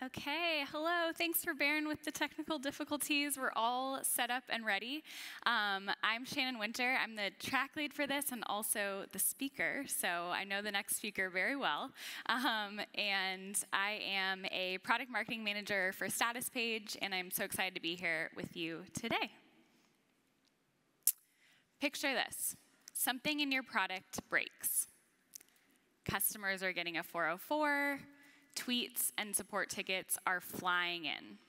Okay, hello. Thanks for bearing with the technical difficulties. We're all set up and ready. I'm Shannon Winter. I'm the track lead for this and also the speaker, so I know the next speaker very well. And I am a product marketing manager for Statuspage, and I'm so excited to be here with you today. Picture this. Something in your product breaks. Customers are getting a 404. Tweets and support tickets are flying in.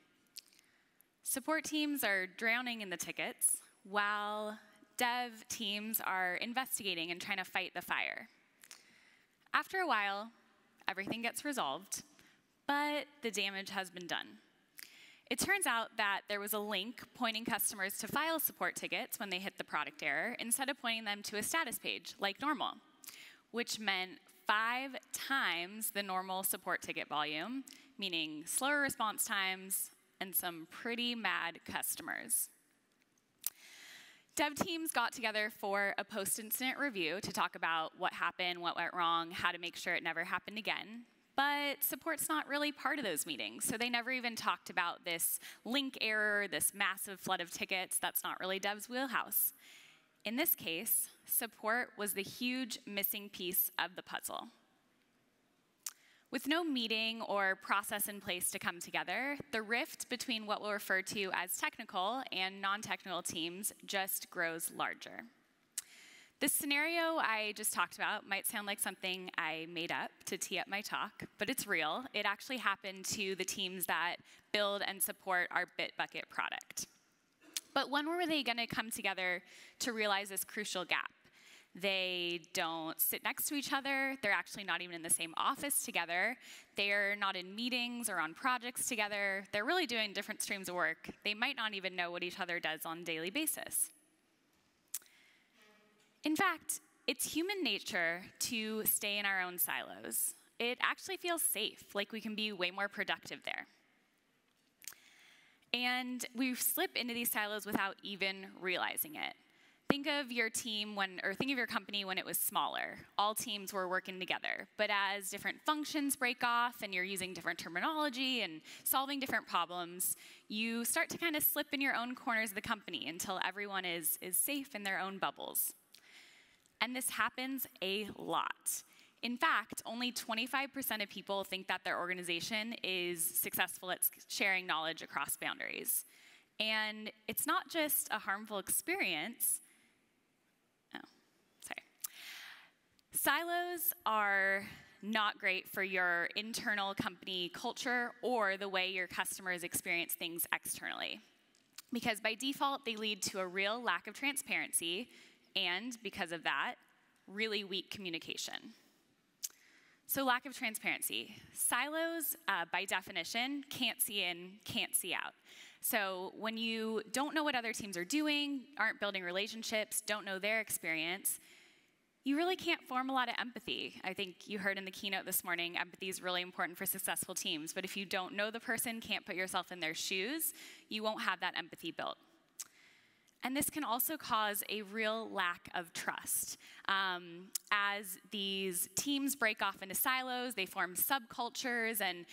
Support teams are drowning in the tickets, while dev teams are investigating and trying to fight the fire. After a while, everything gets resolved, but the damage has been done. It turns out that there was a link pointing customers to file support tickets when they hit the product error, instead of pointing them to a status page like normal, which meant 5 times the normal support ticket volume, meaning slower response times and some pretty mad customers. Dev teams got together for a post-incident review to talk about what happened, what went wrong, how to make sure it never happened again. But support's not really part of those meetings, so they never even talked about this link error, this massive flood of tickets. That's not really dev's wheelhouse. In this case, support was the huge missing piece of the puzzle. With no meeting or process in place to come together, the rift between what we'll refer to as technical and non-technical teams just grows larger. This scenario I just talked about might sound like something I made up to tee up my talk, but it's real. It actually happened to the teams that build and support our Bitbucket product. But when were they going to come together to realize this crucial gap? They don't sit next to each other. They're actually not even in the same office together. They're not in meetings or on projects together. They're really doing different streams of work. They might not even know what each other does on a daily basis. In fact, it's human nature to stay in our own silos. It actually feels safe, like we can be way more productive there. And we slip into these silos without even realizing it. Think of your team think of your company when it was smaller. All teams were working together. But as different functions break off and you're using different terminology and solving different problems, you start to kind of slip in your own corners of the company until everyone is safe in their own bubbles. And this happens a lot. In fact, only 25% of people think that their organization is successful at sharing knowledge across boundaries. And it's not just a harmful experience. Silos are not great for your internal company culture or the way your customers experience things externally. Because by default, they lead to a real lack of transparency, and because of that, really weak communication. So lack of transparency. Silos, by definition, can't see in, can't see out. So when you don't know what other teams are doing, aren't building relationships, don't know their experience, you really can't form a lot of empathy. I think you heard in the keynote this morning, empathy is really important for successful teams. But if you don't know the person, can't put yourself in their shoes, you won't have that empathy built. And this can also cause a real lack of trust. As these teams break off into silos, they form subcultures, and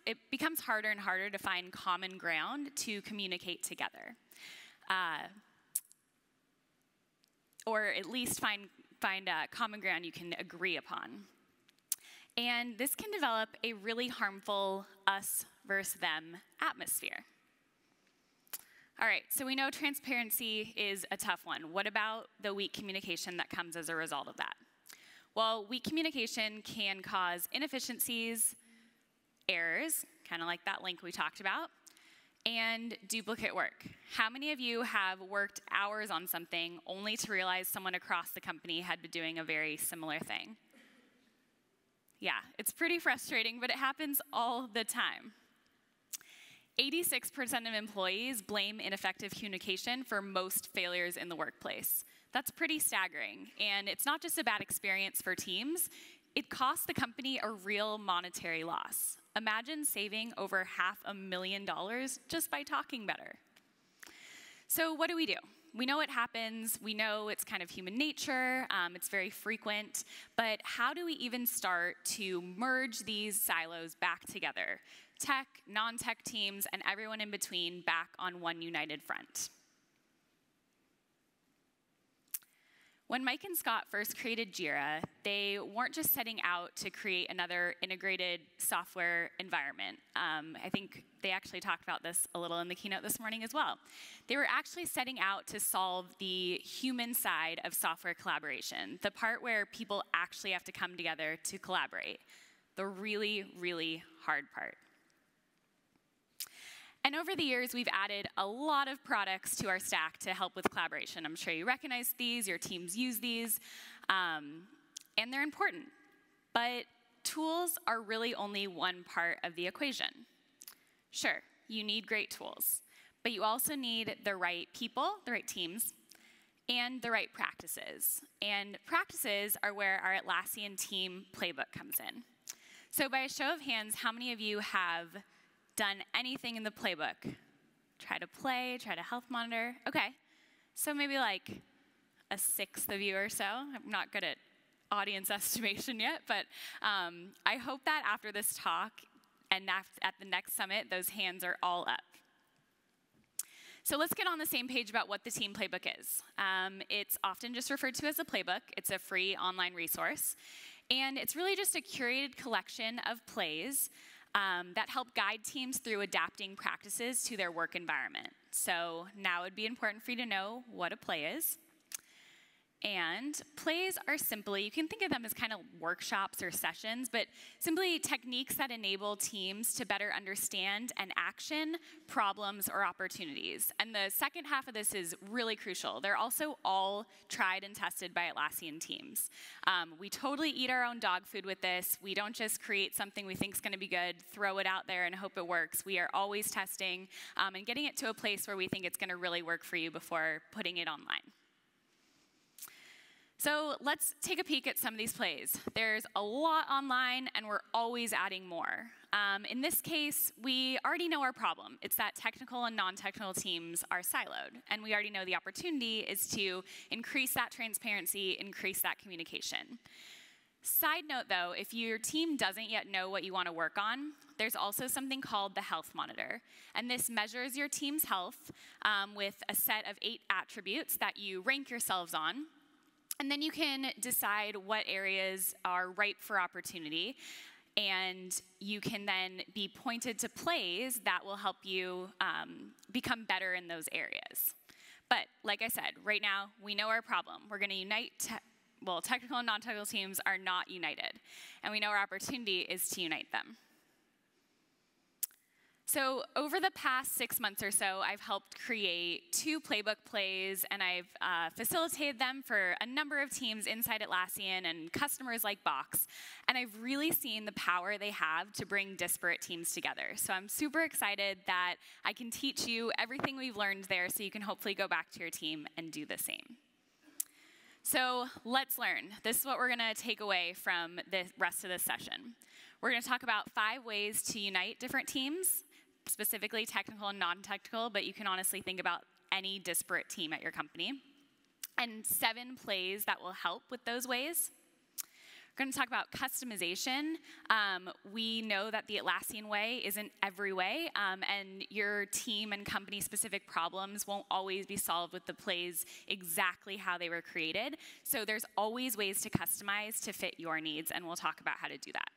it becomes harder and harder to find common ground to communicate together. Or at least find common ground you can agree upon. And this can develop a really harmful us versus them atmosphere. All right, so we know transparency is a tough one. What about the weak communication that comes as a result of that? Well, weak communication can cause inefficiencies, errors, kind of like that link we talked about, and duplicate work. How many of you have worked hours on something only to realize someone across the company had been doing a very similar thing? Yeah, it's pretty frustrating, but it happens all the time. 86% of employees blame ineffective communication for most failures in the workplace. That's pretty staggering. And it's not just a bad experience for teams, it costs the company a real monetary loss. Imagine saving over $500,000 just by talking better. So what do? we know it happens, we know it's kind of human nature, it's very frequent, but how do we even start to merge these silos back together? Tech, non-tech teams, and everyone in between back on one united front. When Mike and Scott first created Jira, they weren't just setting out to create another integrated software environment. I think they actually talked about this a little in the keynote this morning as well. They were actually setting out to solve the human side of software collaboration, the part where people actually have to come together to collaborate, the really, really hard part. And over the years, we've added a lot of products to our stack to help with collaboration. I'm sure you recognize these, your teams use these, and they're important. But tools are really only one part of the equation. Sure, you need great tools, but you also need the right people, the right teams, and the right practices. And practices are where our Atlassian team playbook comes in. So by a show of hands, how many of you have done anything in the playbook? Try to play, try to health monitor. Okay, so maybe like a sixth of you or so. I'm not good at audience estimation yet, but I hope that after this talk and at the next summit, those hands are all up. So let's get on the same page about what the team playbook is. It's often just referred to as a playbook. It's a free online resource. And it's really just a curated collection of plays that help guide teams through adapting practices to their work environment. So now it would be important for you to know what a play is. And plays are simply, you can think of them as kind of workshops or sessions, but simply techniques that enable teams to better understand and action problems or opportunities. And the second half of this is really crucial. They're also all tried and tested by Atlassian teams. We totally eat our own dog food with this. We don't just create something we think is going to be good, throw it out there and hope it works. We are always testing and getting it to a place where we think it's going to really work for you before putting it online. So let's take a peek at some of these plays. There's a lot online, and we're always adding more. In this case, we already know our problem. It's that technical and non-technical teams are siloed, and we already know the opportunity is to increase that transparency, increase that communication. Side note, though, if your team doesn't yet know what you want to work on, there's also something called the Health Monitor. And this measures your team's health with a set of 8 attributes that you rank yourselves on. And then you can decide what areas are ripe for opportunity, and you can then be pointed to plays that will help you become better in those areas. But like I said, right now, we know our problem. We're going to unite, technical and non-technical teams are not united, and we know our opportunity is to unite them. So over the past 6 months or so, I've helped create 2 playbook plays, and I've facilitated them for a number of teams inside Atlassian and customers like Box. And I've really seen the power they have to bring disparate teams together. So I'm super excited that I can teach you everything we've learned there so you can hopefully go back to your team and do the same. So let's learn. This is what we're going to take away from the rest of this session. We're going to talk about 5 ways to unite different teams, specifically technical and non-technical, but you can honestly think about any disparate team at your company, and 7 plays that will help with those ways. We're going to talk about customization. We know that the Atlassian way isn't every way, and your team and company-specific problems won't always be solved with the plays exactly how they were created. So there's always ways to customize to fit your needs, and we'll talk about how to do that.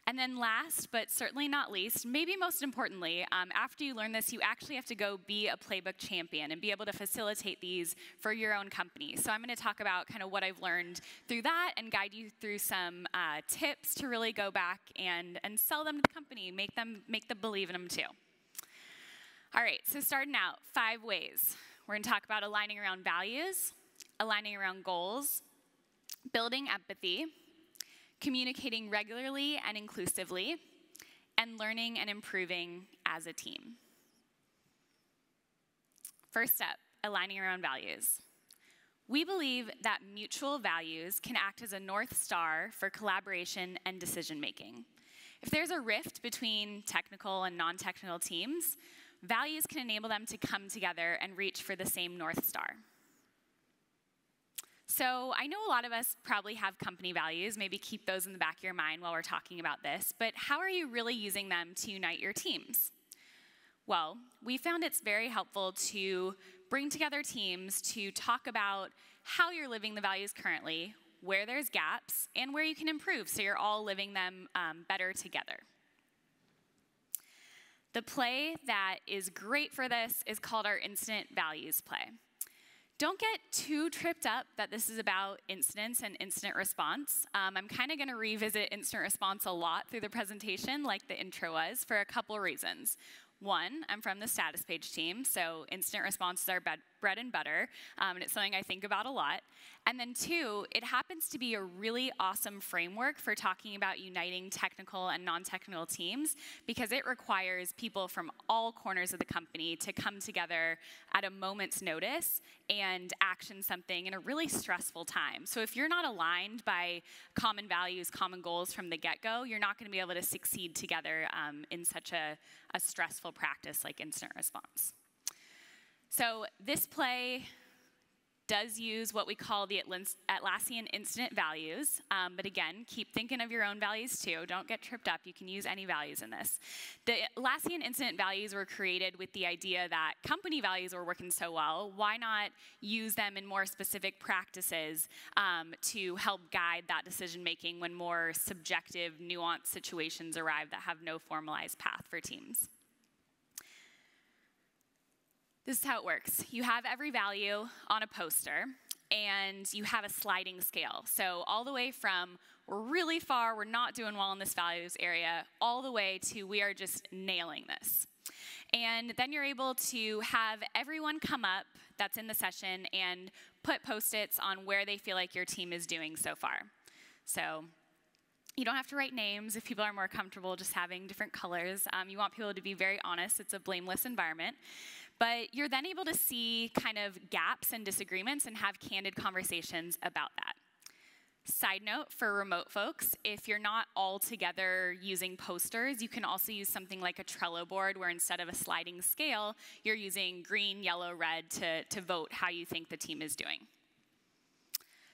And then last, but certainly not least, maybe most importantly, after you learn this, you actually have to go be a playbook champion and be able to facilitate these for your own company. So I'm going to talk about kind of what I've learned through that and guide you through some tips to really go back and sell them to the company, make them believe in them too. All right, so starting out, 5 ways. We're going to talk about aligning around values, aligning around goals, building empathy, communicating regularly and inclusively, and learning and improving as a team. First step, aligning around values. We believe that mutual values can act as a North Star for collaboration and decision making. If there's a rift between technical and non-technical teams, values can enable them to come together and reach for the same North Star. So I know a lot of us probably have company values. Maybe keep those in the back of your mind while we're talking about this. But how are you really using them to unite your teams? Well, we found it's very helpful to bring together teams to talk about how you're living the values currently, where there's gaps, and where you can improve so you're all living them better together. The play that is great for this is called our Incident Values play. Don't get too tripped up that this is about incidents and incident response. I'm kind of going to revisit incident response a lot through the presentation, like the intro was, for a couple reasons. One, I'm from the status page team, so incident response is our bread and butter, and it's something I think about a lot. And then two, it happens to be a really awesome framework for talking about uniting technical and non-technical teams because it requires people from all corners of the company to come together at a moment's notice and action something in a really stressful time. So if you're not aligned by common values, common goals from the get-go, you're not going to be able to succeed together in such a stressful practice like incident response. So this play does use what we call the Atlassian incident values, but again, keep thinking of your own values too. Don't get tripped up. You can use any values in this. The Atlassian incident values were created with the idea that company values were working so well, why not use them in more specific practices to help guide that decision making when more subjective, nuanced situations arrive that have no formalized path for teams. This is how it works. You have every value on a poster, and you have a sliding scale. So all the way from we're really far, we're not doing well in this values area, all the way to we are just nailing this. And then you're able to have everyone come up that's in the session and put Post-its on where they feel like your team is doing so far. So you don't have to write names if people are more comfortable just having different colors. You want people to be very honest. It's a blameless environment. But you're then able to see kind of gaps and disagreements and have candid conversations about that. Side note for remote folks, if you're not all together using posters, you can also use something like a Trello board where instead of a sliding scale, you're using green, yellow, red to vote how you think the team is doing.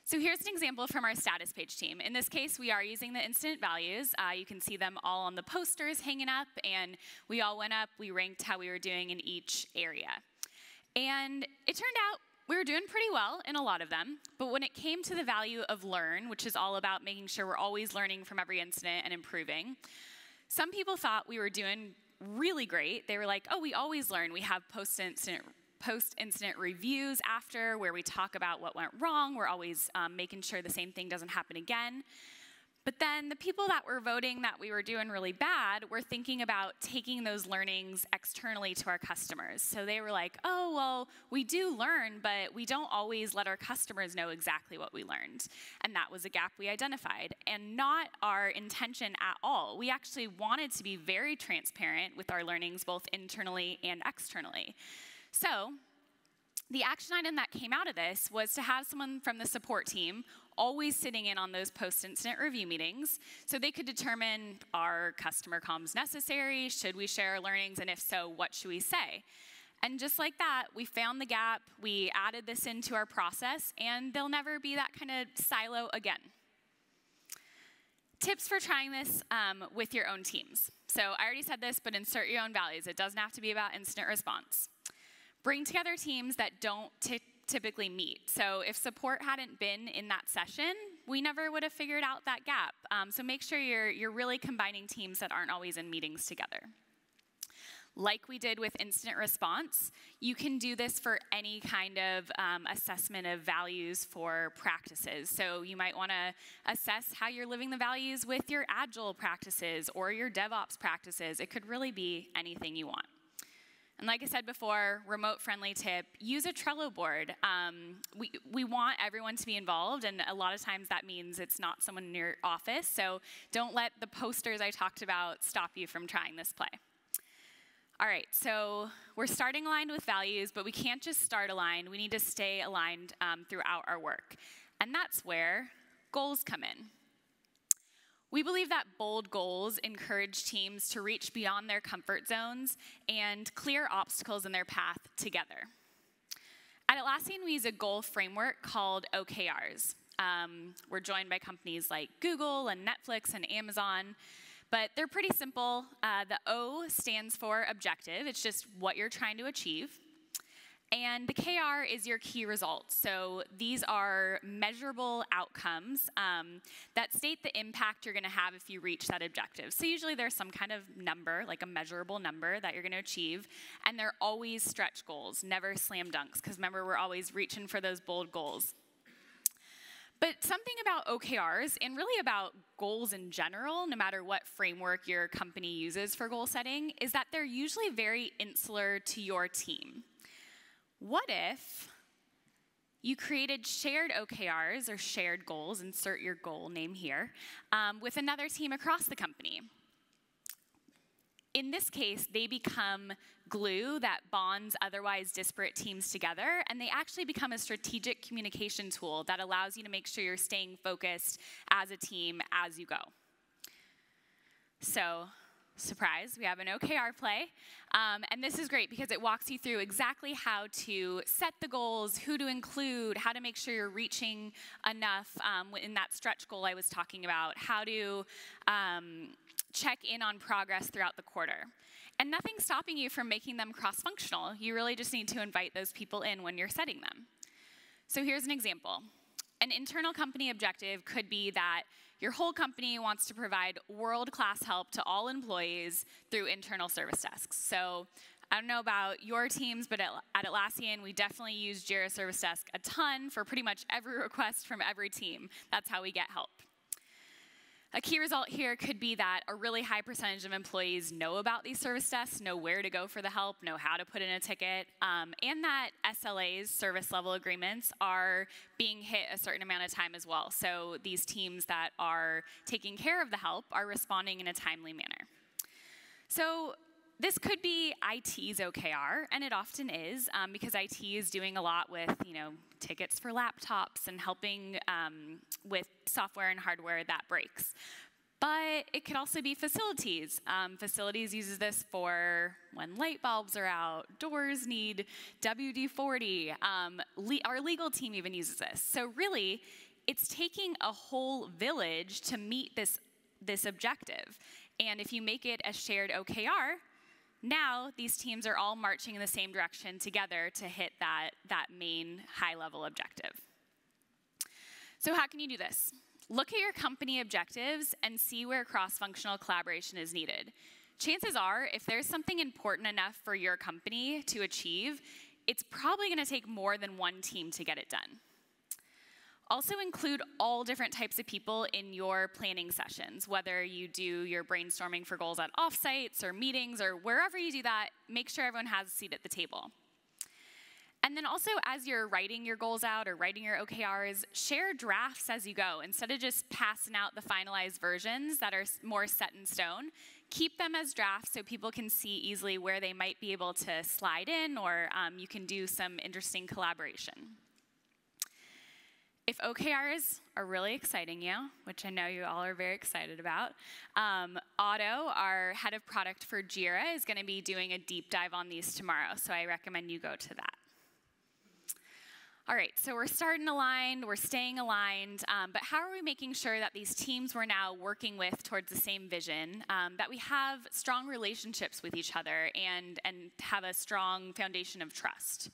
So here's an example from our status page team. In this case, we are using the incident values. You can see them all on the posters hanging up, and we all went up, we ranked how we were doing in each area. And it turned out we were doing pretty well in a lot of them, but when it came to the value of learn, which is all about making sure we're always learning from every incident and improving, some people thought we were doing really great. They were like, oh, we always learn. We have post-incident reviews after where we talk about what went wrong. We're always making sure the same thing doesn't happen again. But then the people that were voting that we were doing really bad were thinking about taking those learnings externally to our customers. So they were like, oh, well, we do learn, but we don't always let our customers know exactly what we learned. And that was a gap we identified, and not our intention at all. We actually wanted to be very transparent with our learnings, both internally and externally. So the action item that came out of this was to have someone from the support team always sitting in on those post-incident review meetings so they could determine, are customer comms necessary? Should we share our learnings? And if so, what should we say? And just like that, we found the gap, we added this into our process, and there'll never be that kind of silo again. Tips for trying this with your own teams. So I already said this, but insert your own values. It doesn't have to be about incident response. Bring together teams that don't typically meet. So if support hadn't been in that session, we never would have figured out that gap. So make sure you're really combining teams that aren't always in meetings together. Like we did with incident response, you can do this for any kind of assessment of values for practices. So you might want to assess how you're living the values with your Agile practices or your DevOps practices. It could really be anything you want. And like I said before, remote-friendly tip, use a Trello board. We want everyone to be involved, and a lot of times that means it's not someone in your office, so don't let the posters I talked about stop you from trying this play. All right, so we're starting aligned with values, but we can't just start aligned. We need to stay aligned throughout our work. And that's where goals come in. We believe that bold goals encourage teams to reach beyond their comfort zones and clear obstacles in their path together. At Atlassian, we use a goal framework called OKRs. We're joined by companies like Google and Netflix and Amazon, but they're pretty simple. The O stands for objective. It's just what you're trying to achieve. And the KR is your key results. So these are measurable outcomes that state the impact you're going to have if you reach that objective. So usually there's some kind of number, like a measurable number that you're going to achieve. And they're always stretch goals, never slam dunks. Because remember, we're always reaching for those bold goals. But something about OKRs, and really about goals in general, no matter what framework your company uses for goal setting, is that they're usually very insular to your team. What if you created shared OKRs, or shared goals, insert your goal name here, with another team across the company? In this case, they become glue that bonds otherwise disparate teams together, and they actually become a strategic communication tool that allows you to make sure you're staying focused as a team as you go. So, surprise, we have an OKR play, and this is great because it walks you through exactly how to set the goals, who to include, how to make sure you're reaching enough in that stretch goal I was talking about, how to check in on progress throughout the quarter. And nothing's stopping you from making them cross-functional. You really just need to invite those people in when you're setting them. So here's an example. An internal company objective could be that your whole company wants to provide world-class help to all employees through internal service desks. So I don't know about your teams, but at Atlassian, we definitely use Jira Service Desk a ton for pretty much every request from every team. That's how we get help. A key result here could be that a really high percentage of employees know about these service desks, know where to go for the help, know how to put in a ticket, and that SLAs, service level agreements, are being hit a certain amount of time as well. So these teams that are taking care of the help are responding in a timely manner. So this could be IT's OKR, and it often is, because IT is doing a lot with, tickets for laptops and helping with software and hardware that breaks. But it could also be facilities. Facilities uses this for when light bulbs are out, doors need WD-40. Our legal team even uses this. So really, it's taking a whole village to meet this objective. And if you make it a shared OKR, now these teams are all marching in the same direction together to hit that main high-level objective. So how can you do this? Look at your company objectives and see where cross-functional collaboration is needed. Chances are, if there's something important enough for your company to achieve, it's probably going to take more than one team to get it done. Also include all different types of people in your planning sessions. Whether you do your brainstorming for goals at offsites or meetings or wherever you do that, make sure everyone has a seat at the table. And then also, as you're writing your goals out or writing your OKRs, share drafts as you go. Instead of just passing out the finalized versions that are more set in stone, keep them as drafts so people can see easily where they might be able to slide in, or you can do some interesting collaboration. If OKRs are really exciting you, which I know you all are very excited about, Otto, our head of product for Jira, is going to be doing a deep dive on these tomorrow, so I recommend you go to that. All right, so we're starting aligned, we're staying aligned, but how are we making sure that these teams we're now working with towards the same vision, that we have strong relationships with each other and have a strong foundation of trust?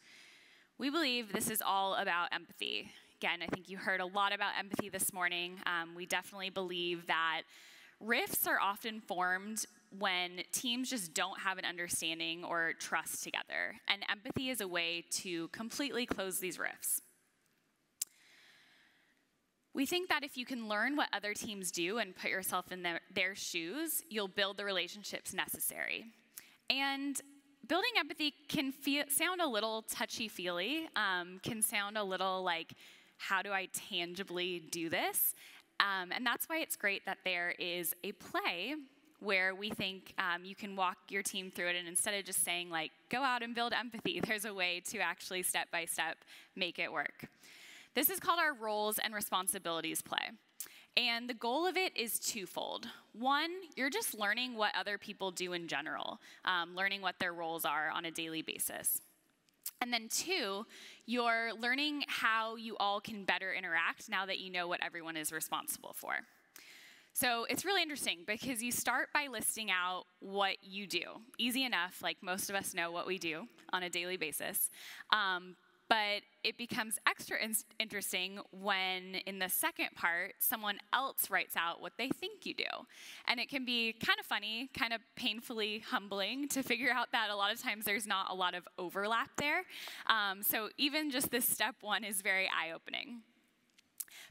We believe this is all about empathy. Again, I think you heard a lot about empathy this morning. We definitely believe that rifts are often formed when teams just don't have an understanding or trust together. And empathy is a way to completely close these rifts. We think that if you can learn what other teams do and put yourself in their shoes, you'll build the relationships necessary. And building empathy can sound a little touchy-feely, can sound a little like, how do I tangibly do this? And that's why it's great that there is a play where we think you can walk your team through it, and instead of just saying, like, go out and build empathy, there's a way to actually step-by-step make it work. This is called our roles and responsibilities play. And the goal of it is twofold. One, you're just learning what other people do in general, learning what their roles are on a daily basis. And then two, you're learning how you all can better interact now that you know what everyone is responsible for. So it's really interesting because you start by listing out what you do. Easy enough, like most of us know what we do on a daily basis. But it becomes extra interesting when, in the second part, someone else writes out what they think you do. And it can be kind of funny, kind of painfully humbling to figure out that a lot of times there's not a lot of overlap there. So even just this step one is very eye-opening.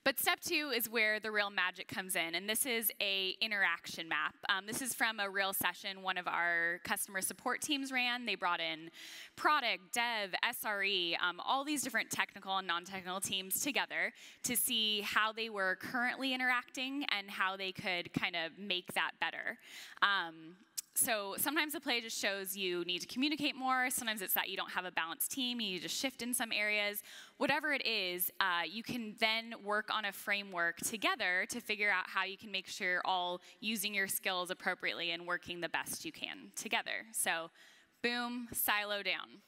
But step two is where the real magic comes in, and this is an interaction map. This is from a real session one of our customer support teams ran. They brought in product, dev, SRE, all these different technical and non-technical teams together to see how they were currently interacting and how they could kind of make that better. So sometimes the play just shows you need to communicate more. Sometimes it's that you don't have a balanced team. You need to shift in some areas. Whatever it is, you can then work on a framework together to figure out how you can make sure you're all using your skills appropriately and working the best you can together. So boom, silo down.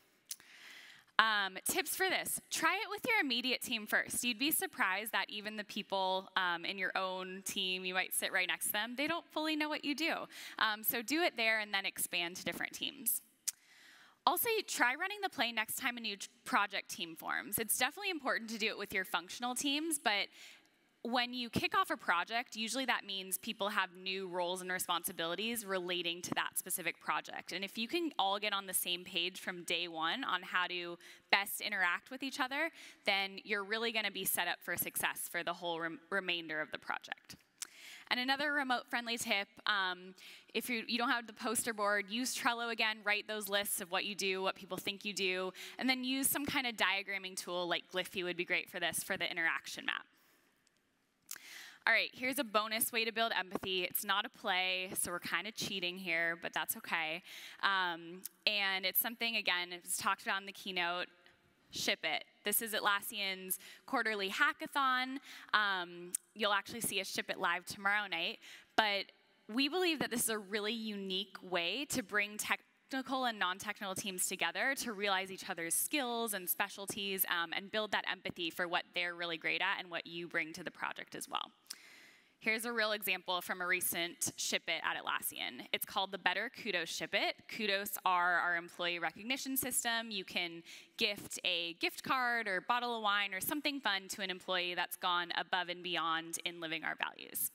Tips for this. Try it with your immediate team first. You'd be surprised that even the people in your own team, you might sit right next to them, they don't fully know what you do. So do it there and then expand to different teams. Also, try running the play next time a new project team forms. It's definitely important to do it with your functional teams, but when you kick off a project, usually that means people have new roles and responsibilities relating to that specific project. And if you can all get on the same page from day one on how to best interact with each other, then you're really going to be set up for success for the whole remainder of the project. And another remote-friendly tip, if you don't have the poster board, use Trello again, write those lists of what you do, what people think you do, and then use some kind of diagramming tool like Glyphie would be great for this, for the interaction map. All right, here's a bonus way to build empathy. It's not a play, so we're kind of cheating here, but that's okay. And it's something, again, it's talked about in the keynote, Ship It. This is Atlassian's quarterly hackathon. You'll actually see us Ship It live tomorrow night, but we believe that this is a really unique way to bring technical and non-technical teams together to realize each other's skills and specialties and build that empathy for what they're really great at and what you bring to the project as well. Here's a real example from a recent Ship It at Atlassian. It's called the Better Kudos Ship It. Kudos are our employee recognition system. You can gift a gift card or bottle of wine or something fun to an employee that's gone above and beyond in living our values.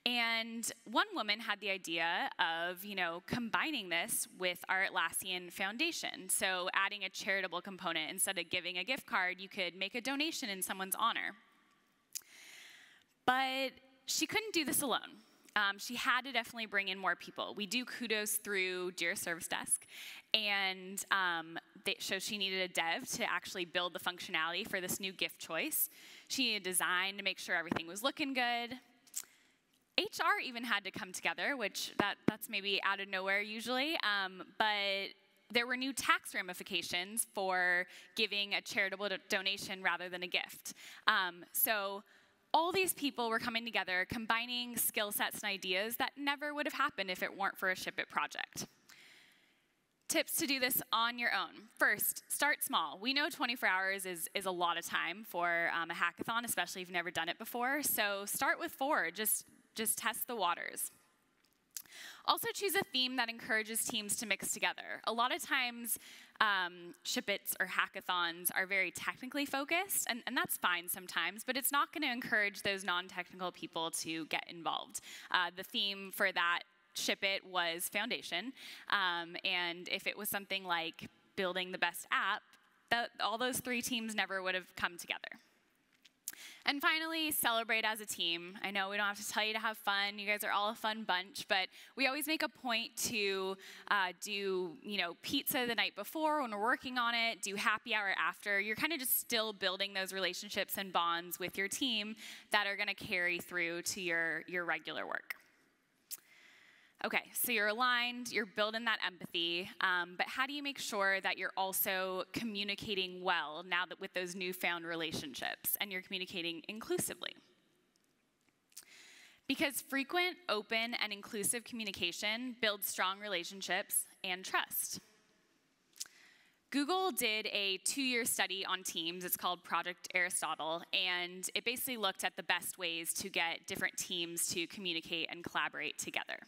And one woman had the idea of, combining this with our Atlassian Foundation. So adding a charitable component. Instead of giving a gift card, you could make a donation in someone's honor. But she couldn't do this alone. She had to definitely bring in more people. We do Kudos through Jira Service Desk, and so she needed a dev to actually build the functionality for this new gift choice. She needed design to make sure everything was looking good. HR even had to come together, which that's maybe out of nowhere usually, but there were new tax ramifications for giving a charitable donation rather than a gift. So all these people were coming together, combining skill sets and ideas that never would have happened if it weren't for a Ship It project. Tips to do this on your own. First, start small. We know 24 hours is a lot of time for a hackathon, especially if you've never done it before. So start with 4. Just test the waters. Also choose a theme that encourages teams to mix together. A lot of times, Ship-Its or hackathons are very technically focused, and that's fine sometimes, but it's not going to encourage those non-technical people to get involved. The theme for that Ship-It was Foundation, and if it was something like building the best app, all those 3 teams never would have come together. And finally, celebrate as a team. I know we don't have to tell you to have fun. You guys are all a fun bunch, but we always make a point to do pizza the night before when we're working on it, do happy hour after. You're kind of just still building those relationships and bonds with your team that are going to carry through to your regular work. Okay, so you're aligned, you're building that empathy, but how do you make sure that you're also communicating well now that with those newfound relationships and you're communicating inclusively? Because frequent, open, and inclusive communication builds strong relationships and trust. Google did a 2-year study on teams. It's called Project Aristotle, and it basically looked at the best ways to get different teams to communicate and collaborate together.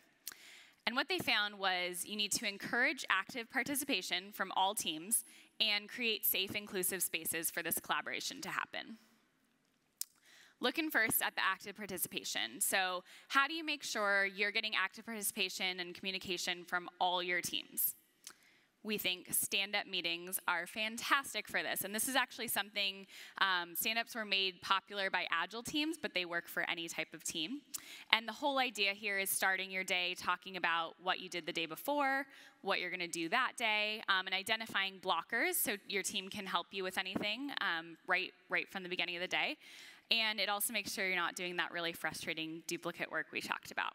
And what they found was you need to encourage active participation from all teams and create safe, inclusive spaces for this collaboration to happen. Looking first at the active participation. So how do you make sure you're getting active participation and communication from all your teams? We think stand-up meetings are fantastic for this. And this is actually something, stand-ups were made popular by Agile teams, but they work for any type of team. And the whole idea here is starting your day talking about what you did the day before, what you're gonna do that day, and identifying blockers so your team can help you with anything right from the beginning of the day. And it also makes sure you're not doing that really frustrating duplicate work we talked about.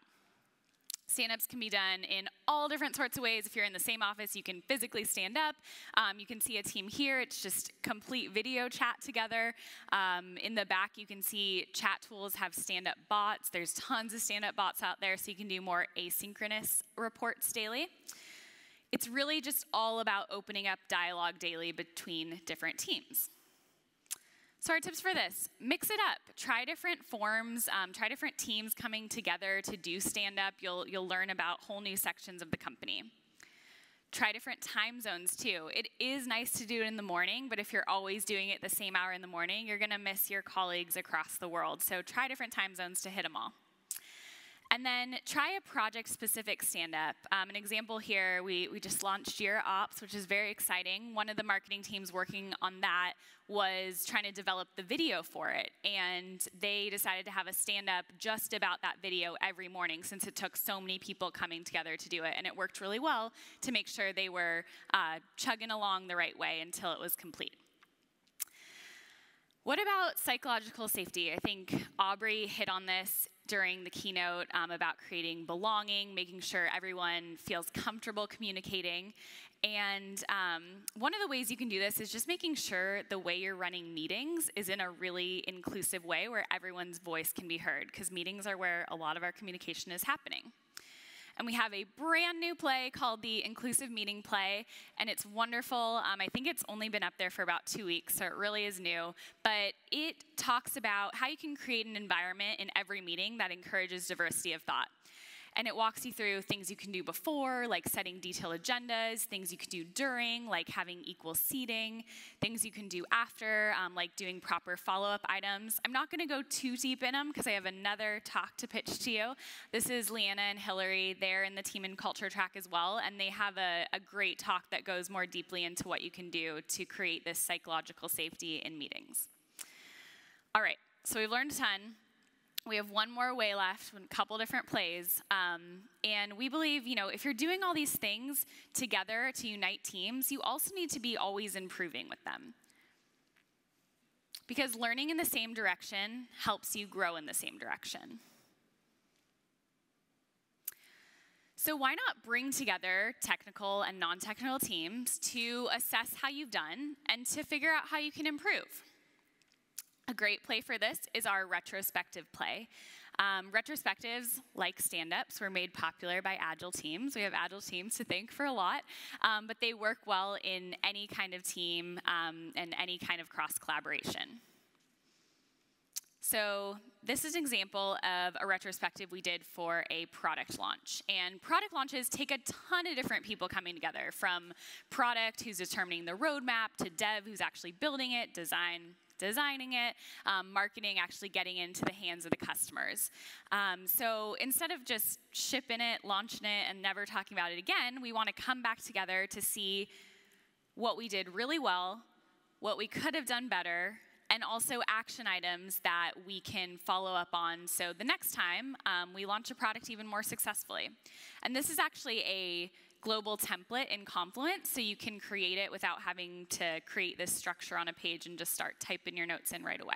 Stand-ups can be done in all different sorts of ways. If you're in the same office, you can physically stand up. You can see a team here. It's just complete video chat together. In the back, you can see chat tools have stand-up bots. There's tons of stand-up bots out there, so you can do more asynchronous reports daily. It's really just all about opening up dialogue daily between different teams. So our tips for this, mix it up. Try different forms, try different teams coming together to do stand-up. You'll learn about whole new sections of the company. Try different time zones too. It is nice to do it in the morning, but if you're always doing it the same hour in the morning, you're gonna miss your colleagues across the world. So try different time zones to hit them all. And then try a project-specific stand-up. An example here, we just launched Jira Ops, which is very exciting. One of the marketing teams working on that was trying to develop the video for it. And they decided to have a stand-up just about that video every morning since it took so many people coming together to do it. And it worked really well to make sure they were chugging along the right way until it was complete. What about psychological safety? I think Aubrey hit on this during the keynote about creating belonging, making sure everyone feels comfortable communicating. And one of the ways you can do this is just making sure the way you're running meetings is in a really inclusive way where everyone's voice can be heard, because meetings are where a lot of our communication is happening. And we have a brand new play called the Inclusive Meeting Play, and it's wonderful. I think it's only been up there for about 2 weeks, so it really is new. But it talks about how you can create an environment in every meeting that encourages diversity of thought. And it walks you through things you can do before, like setting detailed agendas, things you can do during, like having equal seating, things you can do after, like doing proper follow-up items. I'm not gonna go too deep in them because I have another talk to pitch to you. This is Leanna and Hillary. They're in the team and culture track as well, and they have a great talk that goes more deeply into what you can do to create this psychological safety in meetings. All right, so we've learned a ton. We have one more way left, a couple different plays. And we believe, if you're doing all these things together to unite teams, you also need to be always improving with them. Because learning in the same direction helps you grow in the same direction. So why not bring together technical and non-technical teams to assess how you've done and to figure out how you can improve? A great play for this is our retrospective play. Retrospectives, like stand-ups, were made popular by Agile teams. We have Agile teams to thank for a lot, but they work well in any kind of team and any kind of cross-collaboration. So this is an example of a retrospective we did for a product launch. And product launches take a ton of different people coming together, from product, who's determining the roadmap, to dev, who's actually building it, designing it, marketing, actually getting into the hands of the customers. So instead of just shipping it, launching it, and never talking about it again, we want to come back together to see what we did really well, what we could have done better, and also action items that we can follow up on so the next time we launch a product even more successfully. And this is actually a global template in Confluence, so you can create it without having to create this structure on a page and just start typing your notes in right away.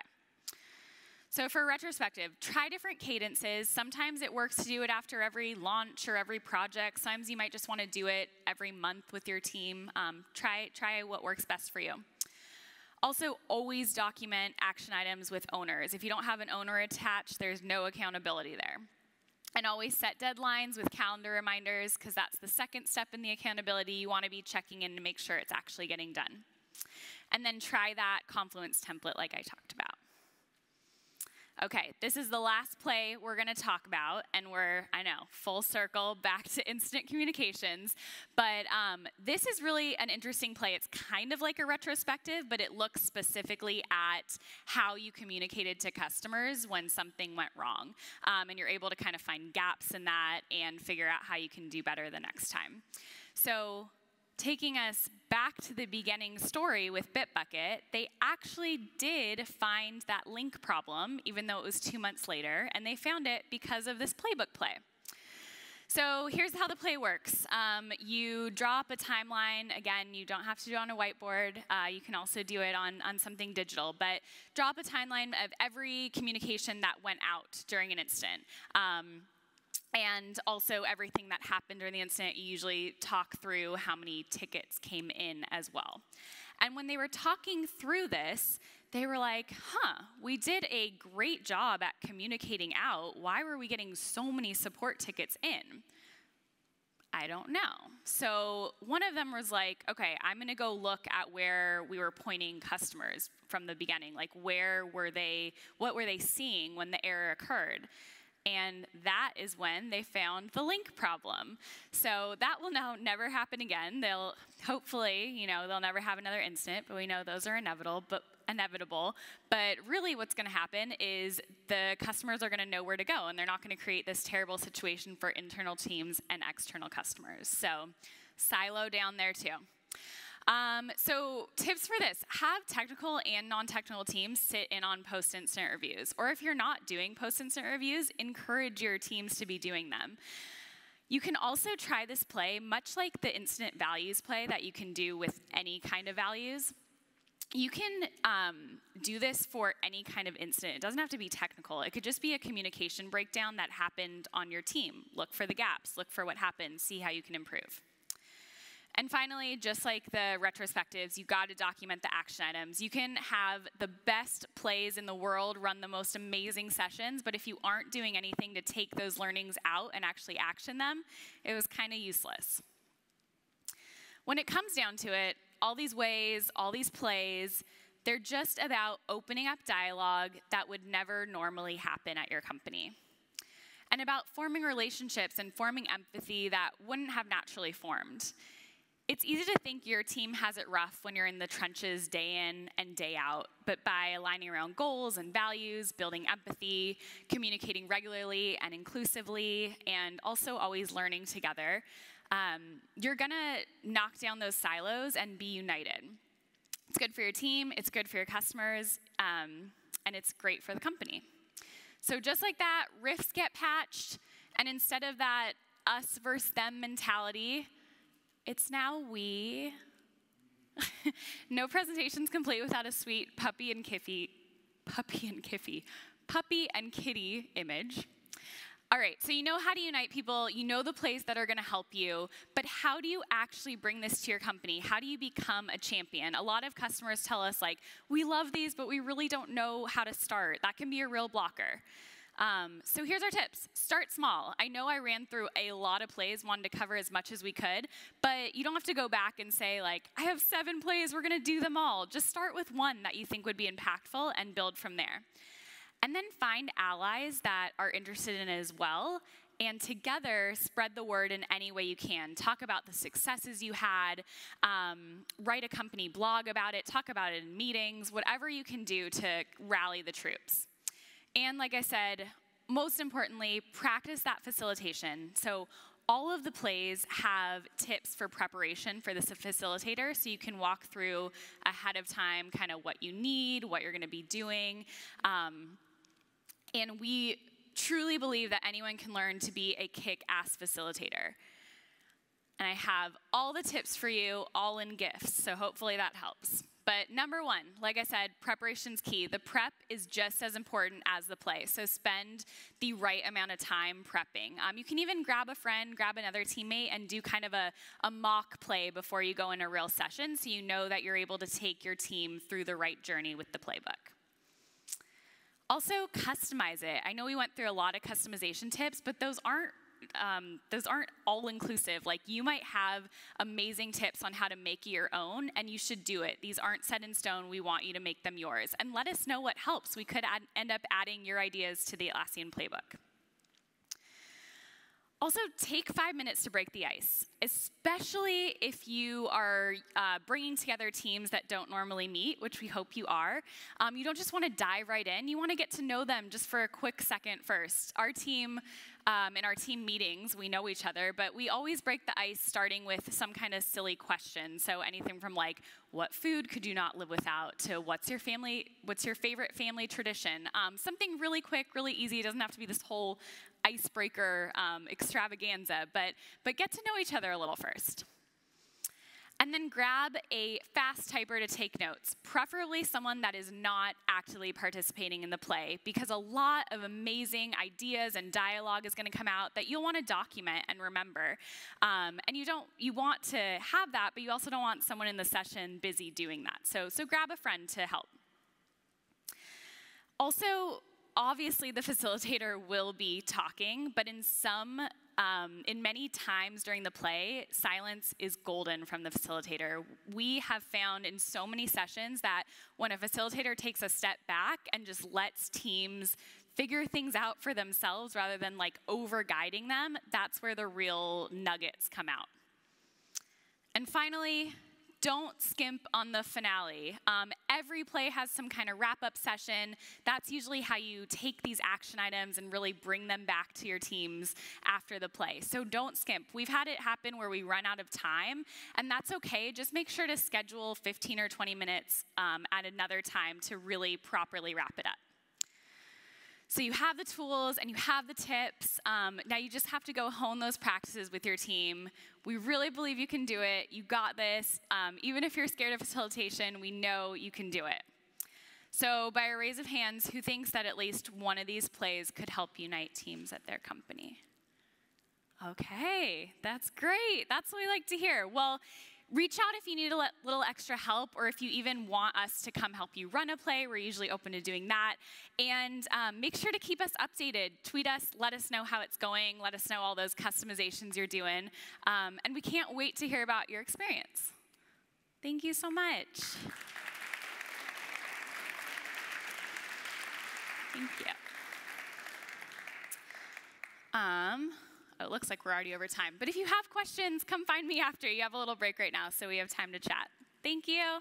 So for retrospective, try different cadences. Sometimes it works to do it after every launch or every project. Sometimes you might just want to do it every month with your team. Try what works best for you. Also, always document action items with owners. If you don't have an owner attached, there's no accountability there. And always set deadlines with calendar reminders, because that's the second step in the accountability. You want to be checking in to make sure it's actually getting done. And then try that Confluence template like I talked about. Okay, this is the last play we're going to talk about, and we're, I know, full circle back to incident communications. But this is really an interesting play. It's kind of like a retrospective, but it looks specifically at how you communicated to customers when something went wrong. And you're able to kind of find gaps in that and figure out how you can do better the next time. So taking us back to the beginning story with Bitbucket, they actually did find that link problem, even though it was 2 months later, and they found it because of this playbook play. So here's how the play works. You draw up a timeline. Again, you don't have to do it on a whiteboard. You can also do it on something digital. But draw up a timeline of every communication that went out during an incident. And also everything that happened during the incident. You usually talk through how many tickets came in as well. And when they were talking through this, they were like, we did a great job at communicating out. Why were we getting so many support tickets in? I don't know. So one of them was like, okay, I'm going to go look at where we were pointing customers from the beginning. Like, where were they, what were they seeing when the error occurred? And that is when they found the link problem. So that will now never happen again. They'll hopefully, they'll never have another incident, but we know those are inevitable. But really what's going to happen is the customers are going to know where to go, and they're not going to create this terrible situation for internal teams and external customers. So silo down there too. So tips for this: have technical and non-technical teams sit in on post-incident reviews. Or if you're not doing post-incident reviews, encourage your teams to be doing them. You can also try this play, much like the incident values play that you can do with any kind of values. You can do this for any kind of incident. It doesn't have to be technical. It could just be a communication breakdown that happened on your team. Look for the gaps, look for what happened, see how you can improve. And finally, just like the retrospectives, you got to document the action items. You can have the best plays in the world, run the most amazing sessions, but if you aren't doing anything to take those learnings out and actually action them, it was kind of useless. When it comes down to it, all these ways, all these plays, they're just about opening up dialogue that would never normally happen at your company. And about forming relationships and forming empathy that wouldn't have naturally formed. It's easy to think your team has it rough when you're in the trenches day in and day out, but by aligning around goals and values, building empathy, communicating regularly and inclusively, and also always learning together, you're gonna knock down those silos and be united. It's good for your team, it's good for your customers, and it's great for the company. So just like that, rifts get patched, and instead of that us versus them mentality, it's now we. No presentation's complete without a sweet puppy and kitty image. All right, so you know how to unite people, you know the plays that are gonna help you, but how do you actually bring this to your company? How do you become a champion? A lot of customers tell us, like, we love these, but we really don't know how to start. That can be a real blocker. So here's our tips. Start small. I know I ran through a lot of plays, wanted to cover as much as we could, but you don't have to go back and say, like, I have 7 plays, we're gonna do them all. Just start with one that you think would be impactful and build from there. And then find allies that are interested in it as well, and together spread the word in any way you can. Talk about the successes you had, write a company blog about it, talk about it in meetings, whatever you can do to rally the troops. And like I said, most importantly, practice that facilitation. So all of the plays have tips for preparation for the facilitator, so you can walk through ahead of time kind of what you need, what you're gonna be doing. And we truly believe that anyone can learn to be a kick-ass facilitator. And I have all the tips for you, all in gifts, so hopefully that helps. But number one, like I said, preparation's key. The prep is just as important as the play, so spend the right amount of time prepping. You can even grab a friend, grab another teammate, and do kind of a mock play before you go in a real session, so you know that you're able to take your team through the right journey with the playbook. Also, customize it. I know we went through a lot of customization tips, but those aren't all-inclusive. Like, you might have amazing tips on how to make your own, and you should do it. These aren't set in stone. We want you to make them yours. And let us know what helps. We could end up adding your ideas to the Atlassian playbook. Also, take 5 minutes to break the ice, especially if you are bringing together teams that don't normally meet, which we hope you are. You don't just want to dive right in. You want to get to know them just for a quick second first. Our team, in our team meetings, we know each other, but we always break the ice starting with some kind of silly question. So anything from like, what food could you not live without, to what's your favorite family tradition? Something really quick, really easy. It doesn't have to be this whole icebreaker extravaganza, but get to know each other a little first. And then grab a fast typer to take notes, preferably someone that is not actively participating in the play, because a lot of amazing ideas and dialogue is going to come out that you'll want to document and remember. And you want to have that, but you also don't want someone in the session busy doing that. So grab a friend to help. Also, obviously, the facilitator will be talking, but in many times during the play, silence is golden from the facilitator. We have found in so many sessions that when a facilitator takes a step back and just lets teams figure things out for themselves rather than like over-guiding them, that's where the real nuggets come out. And finally, don't skimp on the finale. Every play has some kind of wrap-up session. That's usually how you take these action items and really bring them back to your teams after the play. So don't skimp. We've had it happen where we run out of time, and that's okay. Just make sure to schedule 15 or 20 minutes at another time to really properly wrap it up. So you have the tools and you have the tips. Now you just have to go hone those practices with your team. We really believe you can do it. You got this. Even if you're scared of facilitation, we know you can do it. So by a raise of hands, who thinks that at least one of these plays could help unite teams at their company? Okay, that's great. That's what we like to hear. Well, reach out if you need a little extra help, or if you even want us to come help you run a play. We're usually open to doing that. And make sure to keep us updated. Tweet us, let us know how it's going. Let us know all those customizations you're doing. And we can't wait to hear about your experience. Thank you so much. Thank you. It looks like we're already over time. But if you have questions, come find me after. You have a little break right now, so we have time to chat. Thank you.